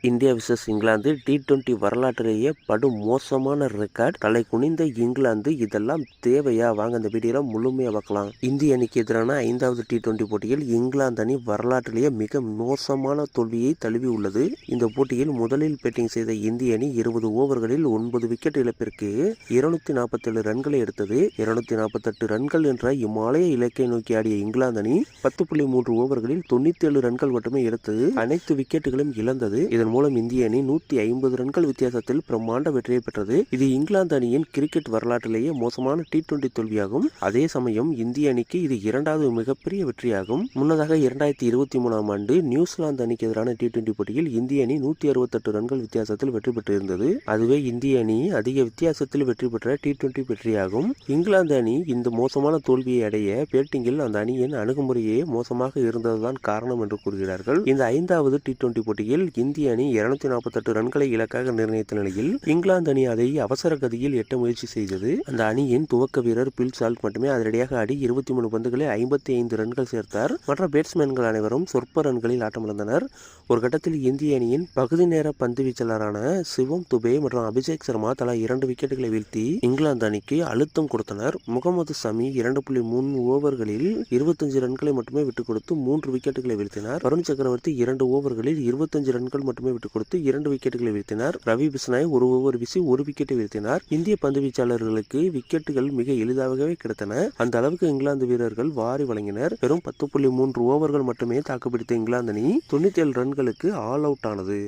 India versus England T20 வரலாற்றிலேயே படு மோசமான ரெக்கார்ட். தலை குனிந்த இங்கிலாந்து. இதெல்லாம் தேவையா? வாங்க இந்த வீடியோல முழுமையா பார்க்கலாம். இந்திய அணிக்கு எதிரான 5வது T20 போட்டியில் இங்கிலாந்து அணி வரலாற்றிலேயே மிக மோசமான தோல்வியை தழுவி உள்ளது. இந்த போட்டியில் முதலில் பேட்டிங் செய்த இந்திய அணி 20 ஓவர்களில் 9 விக்கெட் இழப்பிற்கு 247 ரன்களை எடுத்தது. 248 ரன்கள் என்ற இம்மாலய இலக்கை நோக்கி ஆடிய இங்கிலாந்து அணி 10.3 ஓவர்களில் 97 ரன்கள் மட்டுமே எடுத்தது. அனைத்து விக்கெட்டுகளும் இழந்தது. இதன் மூலம் இந்திய அணி 150 ரன்கள் வித்தியாசத்தில் பிரம்மாண்ட வெற்றியை பெற்றது. இது இங்கிலாந்து அணியின் கிரிக்கெட் வரலாற்றிலேயே மோசமான T20 தோல்வியாகும். அதே சமயம் இந்திய அணிக்கு இது இரண்டாவது மிகப்பெரிய வெற்றியாகும். முன்னதாக 2023ஆம் ஆண்டு நியூசிலாந்து அணிக்கு எதிரான T20 போட்டியில் இந்திய அணி 168 ரன்கள் வித்தியாசத்தில் வெற்றி பெற்றிருந்தது. அதுவே இந்திய அணி அதிக வித்தியாசத்தில் வெற்றி பெற்ற T20 வெற்றியாகும். இங்கிலாந்து அணி இந்த மோசமான தோல்வியை அடைய பேட்டிங்கில் அந்த அணியின் அணுகுமுறையே மோசமாக இருந்ததுதான் காரணம் என்று கூறுகிறார்கள். இந்த 5வது T20 போட்டியில் இந்திய அணி 248 ரன்களை இலக்காக நிர்ணயித்த நிலையில் இங்கிலாந்து அணி அதை அவசர கதியில் எட்ட முயற்சி செய்தது. அந்த அணியின் துவக்க வீரர் பில் சால்ட் மட்டுமே அதிரடியாக ஆடி 23 பந்துகளில் 55 ரன்கள் சேர்த்தார். மற்ற பேட்ஸ்மேன்கள் அனைவரும் சொற்ப ரன்களில் ஆட்டமிழந்தனர். ஒரு கட்டத்தில் இந்திய அணியின் பகுதி நேர பந்து வீச்சாளரான சிவம் துபே மற்றும் அபிஷேக் சர்மா தலா 2 விக்கெட்டுகளை வீழ்த்தி இங்கிலாந்து அணிக்கு அழுத்தம் கொடுத்தனர். முகமது சமி 2.3 ஓவர்களில் 25 ரன்களை மட்டுமே விட்டுக் கொடுத்து 3 விக்கெட்டுகளை வீழ்த்தினார். வருண் சக்கரவர்த்தி 2 ஓவர்களில் 25 ரன்கள் மட்டுமே விட்டுக் கொடுத்து 2 விக்கெட்டுகளை வீழ்த்தினார். ரவி பிஷ்னாய் 1 ஓவர் வீசி 1 விக்கெட்டை வீழ்த்தினார். இந்திய பந்து வீச்சாளர்களுக்கு விக்கெட்டுகள் மிக எளிதாகவே கிடைத்தன. அந்த அளவுக்கு இங்கிலாந்து வீரர்கள் வாரி வழங்கினர். வெறும் 10.3 ஓவர்கள் மட்டுமே தாக்குப்பிடித்த இங்கிலாந்து அணி 97 ரன்களுக்கு ஆல் அவுட் ஆனது.